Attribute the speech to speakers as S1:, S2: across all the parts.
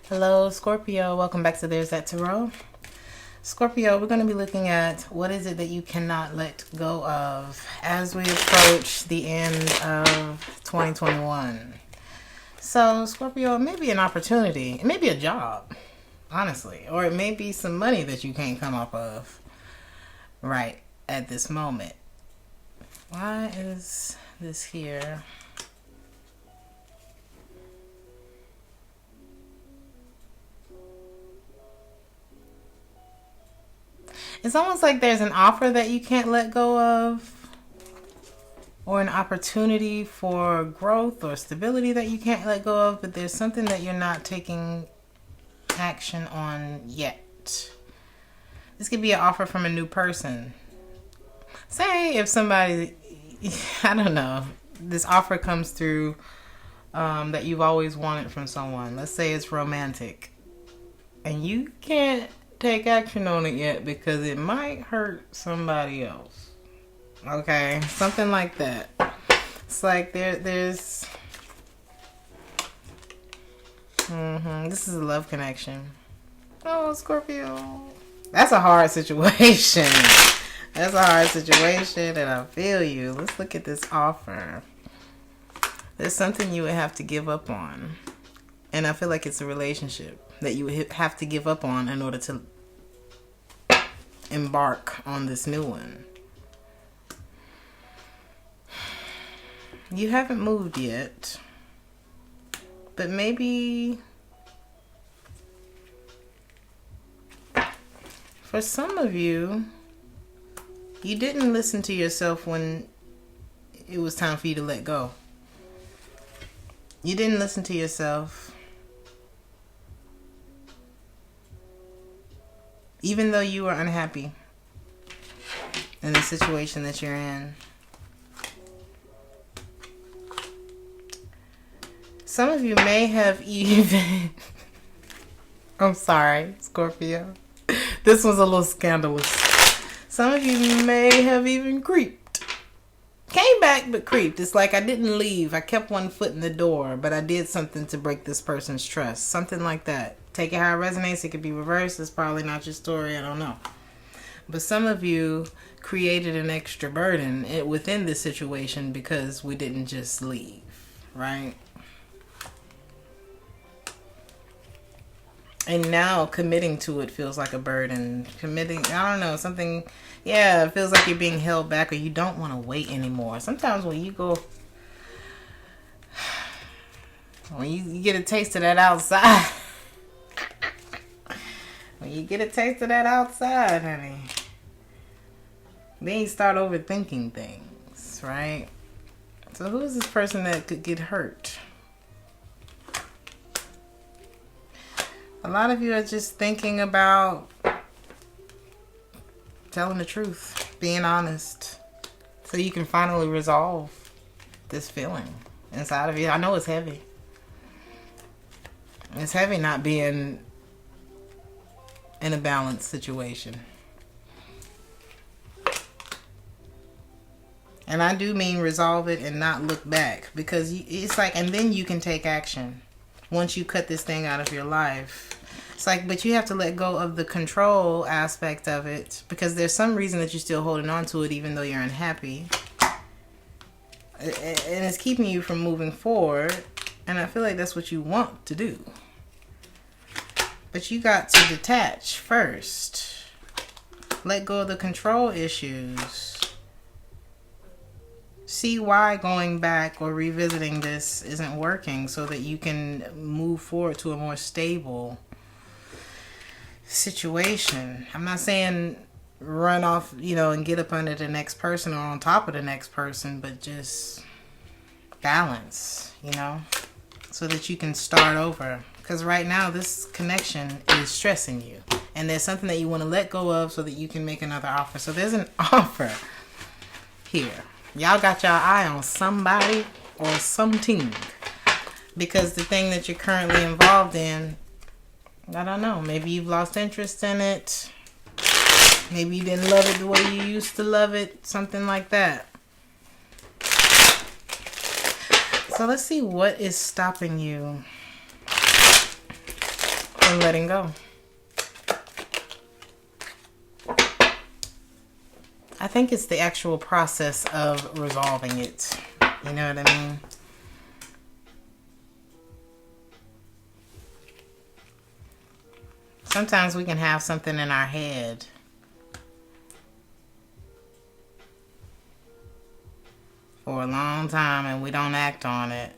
S1: Hello, Scorpio. Welcome back to Theresthattarot. Scorpio, we're going to be looking at what is it that you cannot let go of as we approach the end of 2021. So, Scorpio, it may be an opportunity. It may be a job, honestly. Or it may be some money that you can't come up of right at this moment. Why is this here? It's almost like there's an offer that you can't let go of, or an opportunity for growth or stability that you can't let go of, but there's something that you're not taking action on yet. This could be an offer from a new person. Say if somebody, I don't know, this offer comes through that you've always wanted from someone. Let's say it's romantic, and you can't take action on it yet because it might hurt somebody else. Okay, something like that. It's like there's this is a love connection. Oh, Scorpio, that's a hard situation. That's a hard situation, and I feel you. Let's look at this offer. There's something you would have to give up on, and I feel like it's a relationship that you would have to give up on in order to embark on this new one. You haven't moved yet, but maybe for some of you, you didn't listen to yourself when it was time for you to let go. You didn't listen to yourself. Even though you were unhappy in the situation that you're in. Some of you may have even... I'm sorry, Scorpio. This was a little scandalous. Some of you may have even creeped. Came back but creeped. It's like I didn't leave. I kept one foot in the door, but I did something to break this person's trust. Something like that. Take it how it resonates. It could be reversed. It's probably not your story. I don't know. But some of you created an extra burden within this situation because we didn't just leave, right? And now committing to it feels like a burden. Committing, I don't know, something, yeah, it feels like you're being held back or you don't want to wait anymore. Sometimes when you go, when you get a taste of that outside, when you get a taste of that outside, honey, then you start overthinking things, right? So who is this person that could get hurt? A lot of you are just thinking about telling the truth, being honest, so you can finally resolve this feeling inside of you. I know it's heavy. It's heavy not being in a balanced situation. And I do mean resolve it and not look back, because it's like, and then you can take action once you cut this thing out of your life. It's like, but you have to let go of the control aspect of it, because there's some reason that you're still holding on to it even though you're unhappy. And it's keeping you from moving forward. And I feel like that's what you want to do. But you got to detach first. Let go of the control issues. See why going back or revisiting this isn't working, so that you can move forward to a more stable situation. I'm not saying run off, and get up under the next person or on top of the next person, but just balance, so that you can start over. Because right now this connection is stressing you, and there's something that you want to let go of so that you can make another offer. So there's an offer here. Y'all got y'all eye on somebody or something, because the thing that you're currently involved in, I don't know, maybe you've lost interest in it. Maybe you didn't love it the way you used to love it. Something like that. So let's see what is stopping you and letting go. I think it's the actual process of resolving it. You know what I mean? Sometimes we can have something in our head for a long time and we don't act on it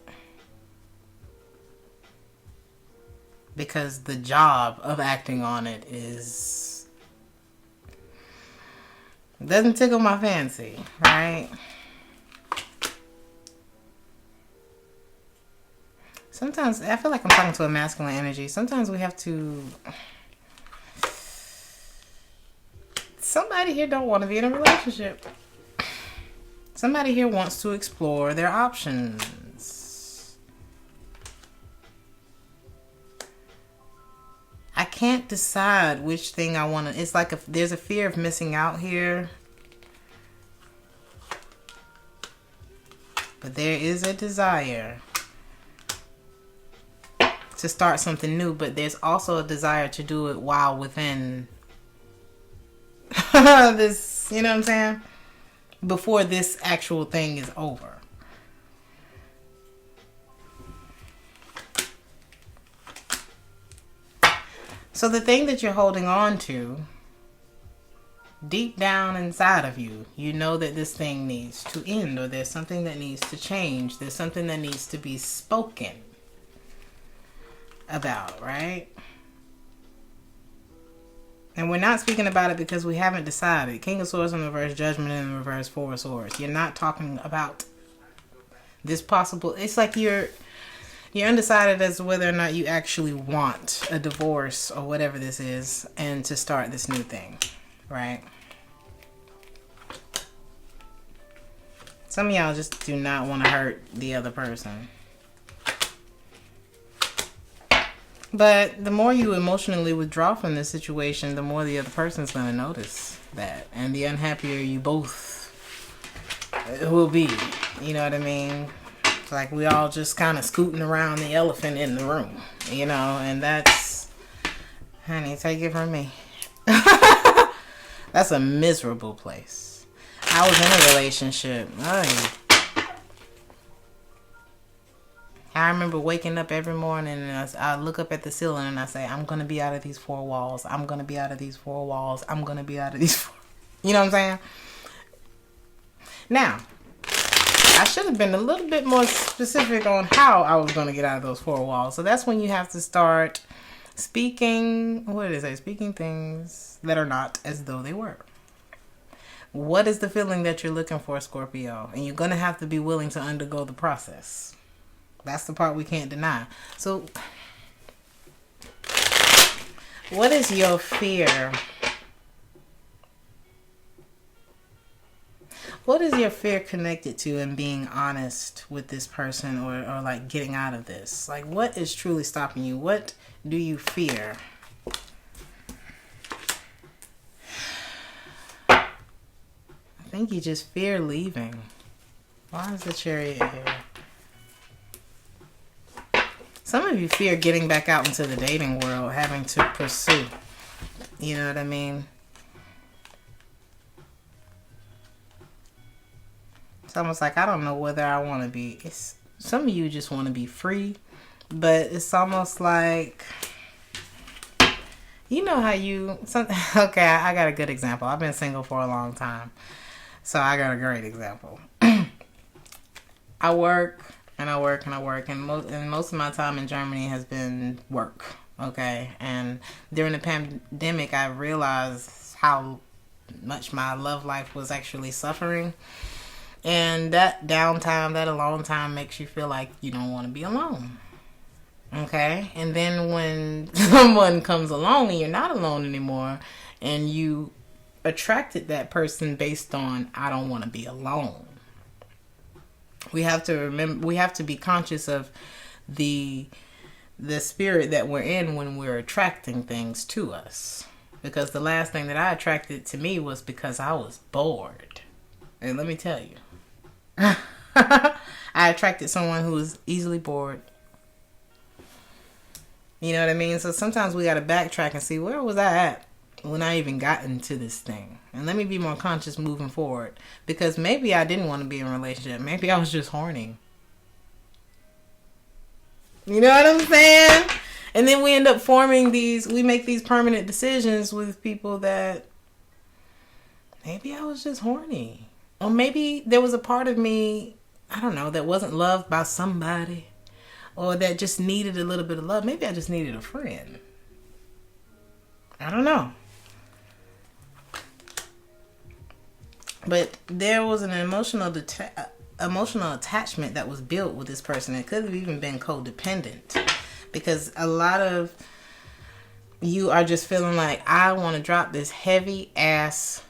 S1: because the job of acting on it doesn't tickle my fancy, right? Sometimes I feel like I'm talking to a masculine energy. Sometimes we have to. Somebody here don't want to be in a relationship. Somebody here wants to explore their options. I can't decide which thing I want to. It's like there's a fear of missing out here. But there is a desire to start something new. But there's also a desire to do it while within this, you know what I'm saying? Before this actual thing is over. So the thing that you're holding on to, deep down inside of you, you know that this thing needs to end, or there's something that needs to change. There's something that needs to be spoken about, right? And we're not speaking about it because we haven't decided. King of Swords in reverse, Judgment in reverse, Four of Swords. You're not talking about this possible. It's like you're undecided as to whether or not you actually want a divorce or whatever this is, and to start this new thing, right? Some of y'all just do not want to hurt the other person. But the more you emotionally withdraw from this situation, the more the other person's going to notice that. And the unhappier you both will be. You know what I mean? It's like we all just kind of scooting around the elephant in the room. You know, and that's... Honey, take it from me. That's a miserable place. I was in a relationship. I remember waking up every morning and I look up at the ceiling and I say, I'm going to be out of these four walls. I'm going to be out of these four walls. I'm going to be out of these four. You know what I'm saying? Now, I should have been a little bit more specific on how I was going to get out of those four walls. So that's when you have to start speaking, what did it say? Speaking things that are not as though they were. What is the feeling that you're looking for, Scorpio? And you're going to have to be willing to undergo the process. That's the part we can't deny. So, what is your fear? What is your fear connected to in being honest with this person, or like getting out of this? Like, what is truly stopping you? What do you fear? I think you just fear leaving. Why is the Chariot here? Some of you fear getting back out into the dating world, having to pursue. You know what I mean? It's almost like I don't know whether I want to be. Some of you just want to be free, but it's almost like, you know how you... Okay, I got a good example. I've been single for a long time, so I got a great example. I work. And I work and I work, and most of my time in Germany has been work, okay? And during the pandemic, I realized how much my love life was actually suffering. And that downtime, that alone time makes you feel like you don't want to be alone, okay? And then when someone comes along and you're not alone anymore, and you attracted that person based on, I don't want to be alone. We have to remember, we have to be conscious of the spirit that we're in when we're attracting things to us. Because the last thing that I attracted to me was because I was bored. And let me tell you, I attracted someone who was easily bored. You know what I mean? So sometimes we got to backtrack and see, where was I at when I even got into this thing? And let me be more conscious moving forward. Because maybe I didn't want to be in a relationship. Maybe I was just horny. You know what I'm saying? And then we end up we make these permanent decisions with people that maybe I was just horny. Or maybe there was a part of me, I don't know, that wasn't loved by somebody. Or that just needed a little bit of love. Maybe I just needed a friend. I don't know. But there was an emotional attachment that was built with this person. It could have even been codependent. Because a lot of you are just feeling like, I want to drop this heavy ass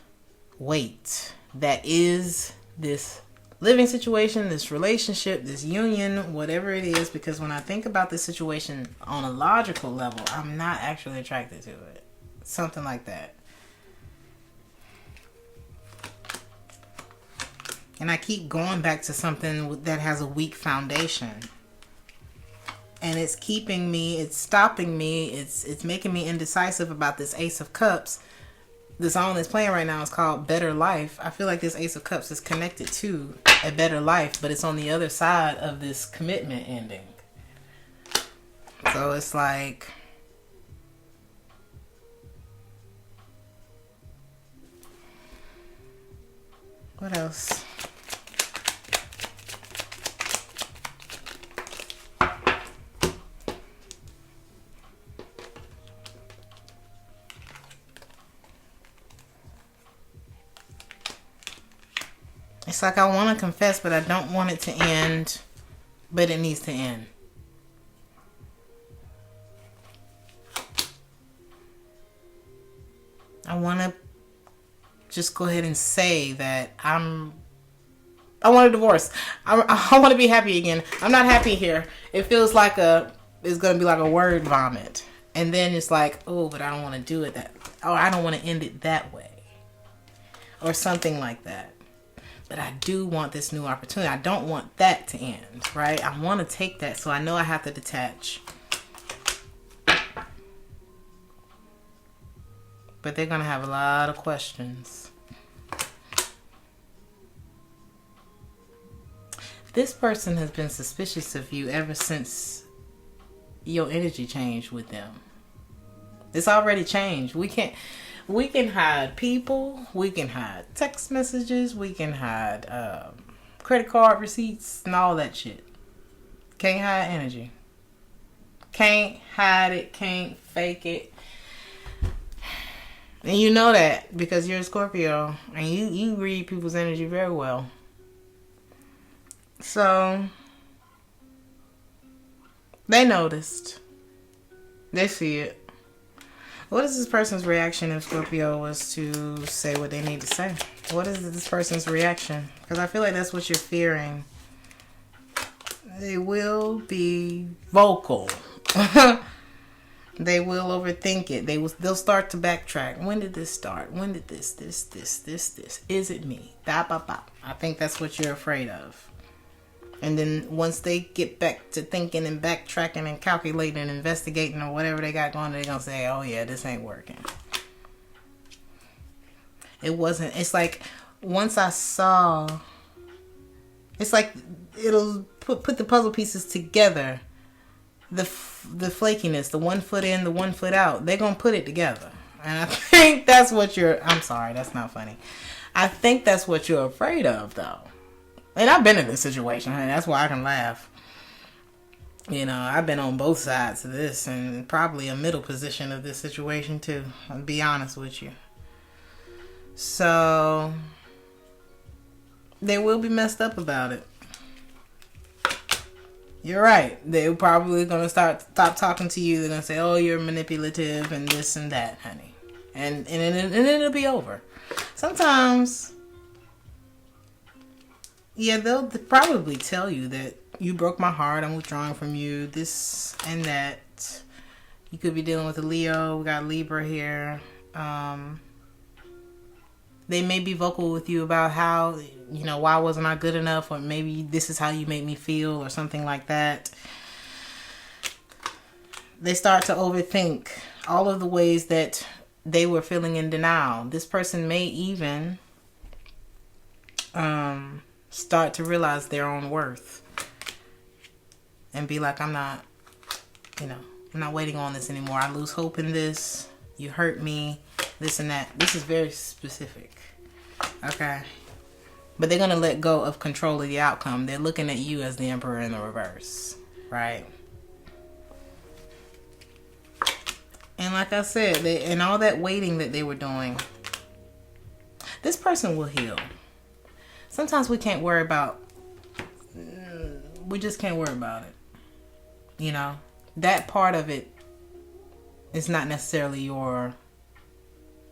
S1: weight that is this living situation, this relationship, this union, whatever it is. Because when I think about this situation on a logical level, I'm not actually attracted to it. Something like that. And I keep going back to something that has a weak foundation. And it's keeping me, it's stopping me, it's making me indecisive about this Ace of Cups. The song that's playing right now is called Better Life. I feel like this Ace of Cups is connected to a better life, but it's on the other side of this commitment ending. So it's like, what else? It's like I want to confess, but I don't want it to end, but it needs to end. I want to just go ahead and say that I want a divorce. I want to be happy again. I'm not happy here. It feels like it's going to be like a word vomit. And then it's like, oh, but I don't want to do it or I don't want to end it that way. Or something like that. But I do want this new opportunity. I don't want that to end, right? I want to take that, so I know I have to detach. But they're going to have a lot of questions. This person has been suspicious of you ever since your energy changed with them. It's already changed. We can hide people. We can hide text messages. We can hide credit card receipts and all that shit. Can't hide energy. Can't hide it. Can't fake it. And you know that because you're a Scorpio and you read people's energy very well. So they noticed. They see it. What is this person's reaction if Scorpio was to say what they need to say? What is this person's reaction? Because I feel like that's what you're fearing. They will be vocal. They will overthink it. They'll start to backtrack. When did this start? When did this? Is it me? I think that's what you're afraid of. And then once they get back to thinking and backtracking and calculating and investigating or whatever they got going, they're going to say, oh yeah, this ain't working. It wasn't. It's like once I saw, it's like it'll put the puzzle pieces together. The flakiness, the 1 foot in, the 1 foot out, they're going to put it together. And I think that's what I'm sorry, that's not funny. I think that's what you're afraid of though. And I've been in this situation, honey. That's why I can laugh. You know, I've been on both sides of this and probably a middle position of this situation too. I'll be honest with you. So, they will be messed up about it. You're right. They're probably going to stop talking to you. They're going to say, oh, you're manipulative and this and that, honey. And it'll be over. Sometimes, yeah, they'll probably tell you that you broke my heart. I'm withdrawing from you. This and that. You could be dealing with a Leo. We got Libra here. They may be vocal with you about how, you know, why wasn't I good enough? Or maybe this is how you make me feel or something like that. They start to overthink all of the ways that they were feeling in denial. This person may even start to realize their own worth and be like, I'm not waiting on this anymore. I lose hope in this. You hurt me, this and that. This is very specific. Okay. But they're going to let go of control of the outcome. They're looking at you as the Emperor in the reverse. Right? And like I said, and all that waiting that they were doing, this person will heal. Sometimes we can't worry about, we just can't worry about it. You know, that part of it is not necessarily your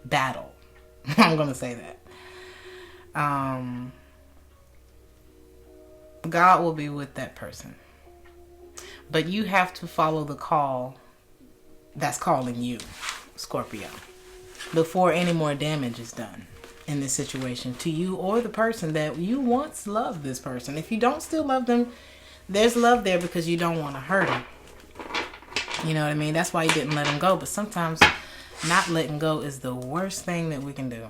S1: battle. I'm going to say that. God will be with that person. But you have to follow the call that's calling you, Scorpio, before any more damage is done in this situation to you or the person that you once loved this person. If you don't still love them, there's love there because you don't want to hurt them. You know what I mean? That's why you didn't let them go. But sometimes not letting go is the worst thing that we can do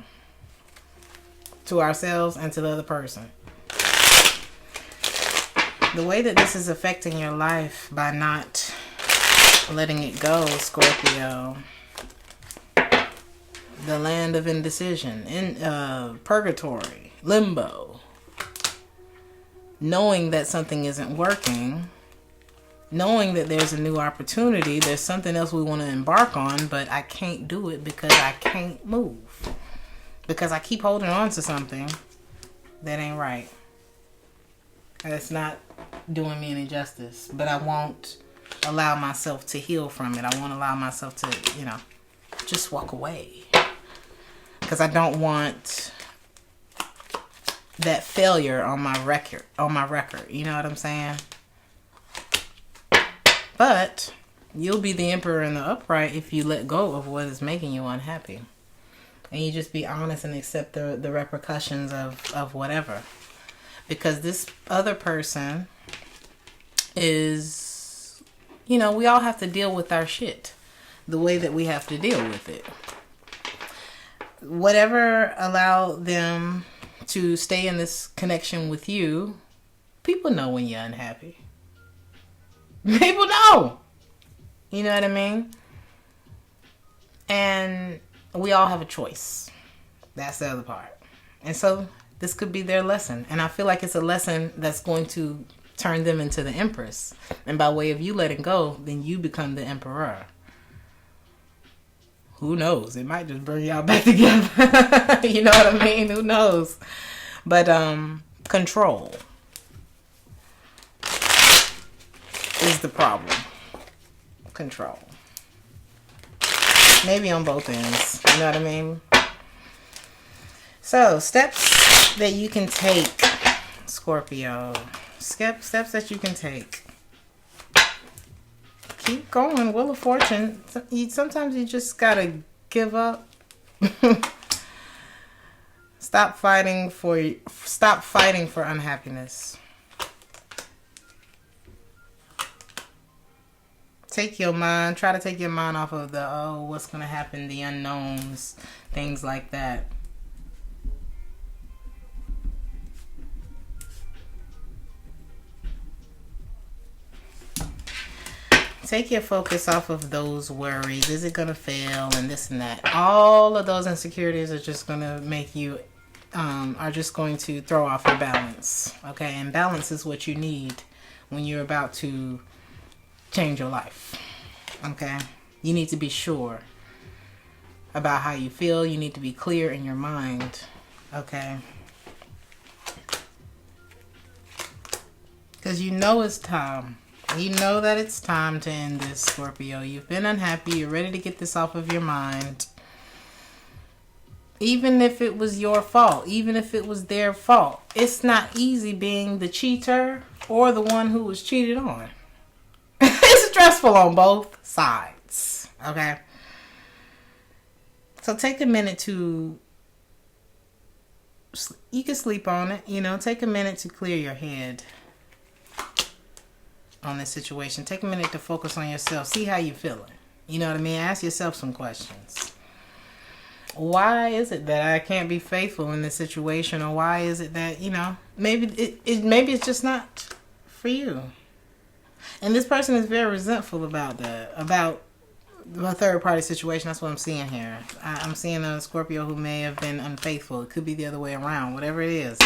S1: to ourselves and to the other person. The way that this is affecting your life by not letting it go, Scorpio, the land of indecision, in purgatory, limbo, knowing that something isn't working, knowing that there's a new opportunity, there's something else we want to embark on, but I can't do it because I can't move, because I keep holding on to something that ain't right. It's not doing me any justice, but I won't allow myself to heal from it. I won't allow myself to, just walk away, because I don't want that failure on my record. You know what I'm saying? But you'll be the Emperor in the upright if you let go of what is making you unhappy, and you just be honest and accept the repercussions of whatever. Because this other person is, we all have to deal with our shit the way that we have to deal with it. Whatever allowed them to stay in this connection with you, people know when you're unhappy. People know. You know what I mean? And we all have a choice. That's the other part. And so this could be their lesson. And I feel like it's a lesson that's going to turn them into the Empress. And by way of you letting go, then you become the Emperor. Who knows? It might just bring y'all back together. You know what I mean? Who knows? But control is the problem. Control. Maybe on both ends. You know what I mean? So, steps that you can take, Scorpio. Steps that you can take. Keep going. Wheel of Fortune. Sometimes you just gotta give up. Stop fighting for unhappiness. Try to take your mind off of the, what's gonna happen, the unknowns, things like that. Take your focus off of those worries. Is it going to fail and this and that? All of those insecurities are just going to make you, are just going to throw off your balance. Okay? And balance is what you need when you're about to change your life. Okay? You need to be sure about how you feel. You need to be clear in your mind. Okay? Because you know it's time. You know that it's time to end this, Scorpio. You've been unhappy. You're ready to get this off of your mind. Even if it was your fault. Even if it was their fault. It's not easy being the cheater or the one who was cheated on. It's stressful on both sides. Okay? So take a minute to... You can sleep on it. Take a minute to clear your head. on this situation. Take a minute to focus on yourself. See how you're feeling. You know what I mean? Ask yourself some questions. Why is it that I can't be faithful in this situation? Or why is it that, you know, maybe it's just not for you. And this person is very resentful about that, about a third party situation. That's what I'm seeing here. I'm seeing a Scorpio who may have been unfaithful. It could be the other way around, whatever it is.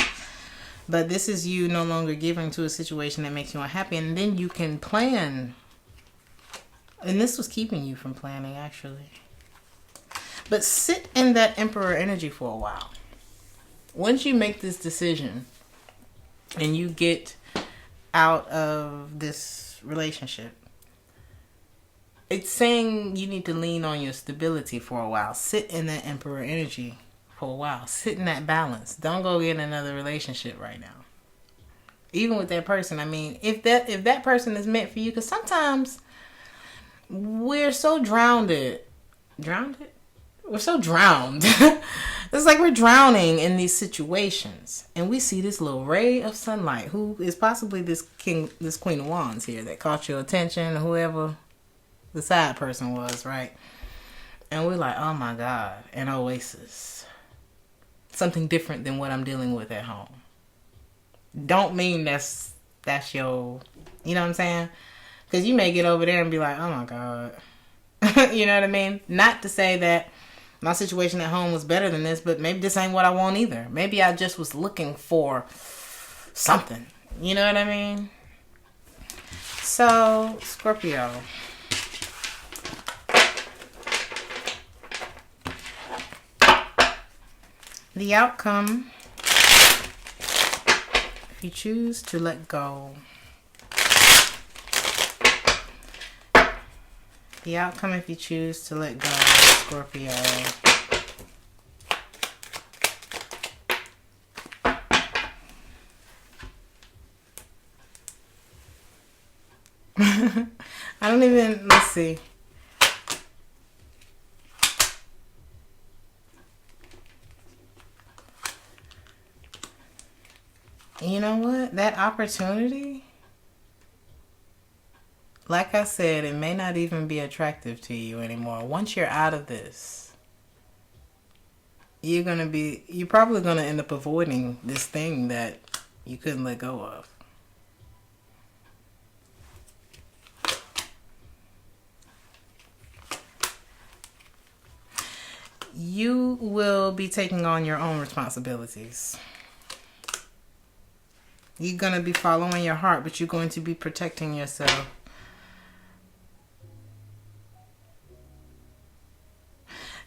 S1: But this is you no longer giving to a situation that makes you unhappy. And then you can plan. And this was keeping you from planning, actually. But sit in that Emperor energy for a while. Once you make this decision and you get out of this relationship, it's saying you need to lean on your stability for a while. Sit in that Emperor energy for a while. Sit in that balance. Don't go get another relationship right now. Even with that person, I mean, if that person is meant for you, because sometimes we're so drowned. We're so drowned. It's like we're drowning in these situations, and we see this little ray of sunlight, who is possibly this Queen of Wands here that caught your attention, whoever the side person was, right? And we're like, oh my God, an oasis. Something different than what I'm dealing with at home. Don't mean that's your, you know what I'm saying? Because you may get over there and be like, oh my God. You know what I mean? Not to say that my situation at home was better than this, but maybe this ain't what I want either. Maybe I just was looking for something. You know what I mean? So, Scorpio. The outcome, if you choose to let go. The outcome, if you choose to let go, Scorpio. I don't even, let's see. You know what? That opportunity, like I said, it may not even be attractive to you anymore. Once you're out of this, you're probably going to end up avoiding this thing that you couldn't let go of. You will be taking on your own responsibilities. You're going to be following your heart, but you're going to be protecting yourself.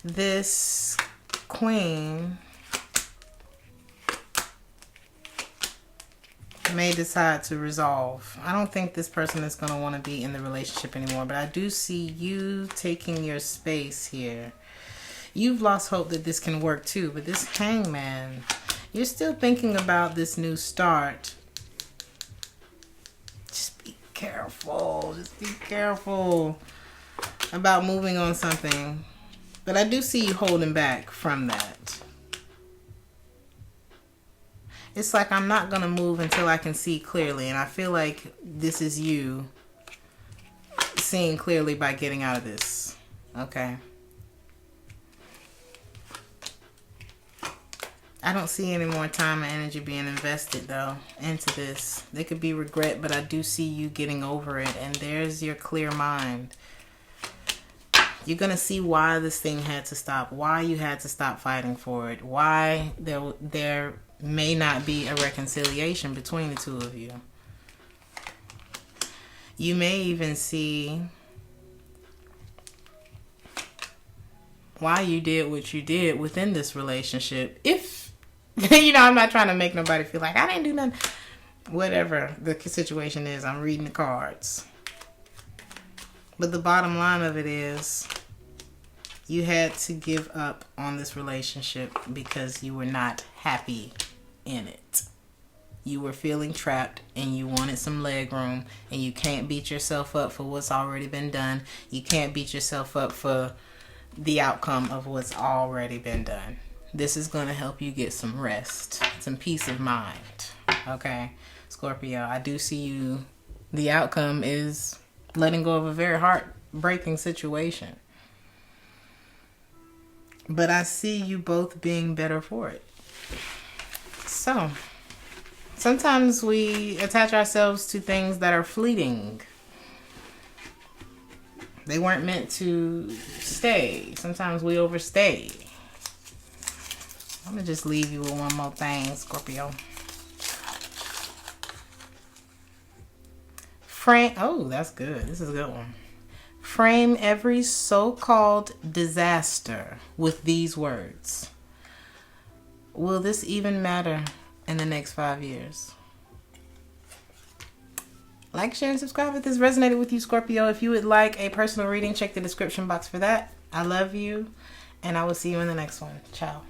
S1: This queen may decide to resolve. I don't think this person is going to want to be in the relationship anymore, but I do see you taking your space here. You've lost hope that this can work too, but this hangman, you're still thinking about this new start. Just be careful. Just be careful about moving on something. But I do see you holding back from that. It's like I'm not going to move until I can see clearly. And I feel like this is you seeing clearly by getting out of this. Okay. I don't see any more time and energy being invested, though, into this. There could be regret, but I do see you getting over it. And there's your clear mind. You're going to see why this thing had to stop. Why you had to stop fighting for it. Why there may not be a reconciliation between the two of you. You may even see why you did what you did within this relationship. If you know, I'm not trying to make nobody feel like I didn't do nothing. Whatever the situation is, I'm reading the cards. But the bottom line of it is you had to give up on this relationship because you were not happy in it. You were feeling trapped and you wanted some leg room, and you can't beat yourself up for what's already been done. You can't beat yourself up for the outcome of what's already been done. This is going to help you get some rest, some peace of mind. Okay, Scorpio, I do see you the outcome is letting go of a very heartbreaking situation. But I see you both being better for it. So, sometimes we attach ourselves to things that are fleeting. They weren't meant to stay. Sometimes we overstay. I'm going to just leave you with one more thing, Scorpio. Oh, that's good. This is a good one. Frame every so-called disaster with these words. Will this even matter in the next 5 years? Like, share, and subscribe if this resonated with you, Scorpio. If you would like a personal reading, check the description box for that. I love you, and I will see you in the next one. Ciao.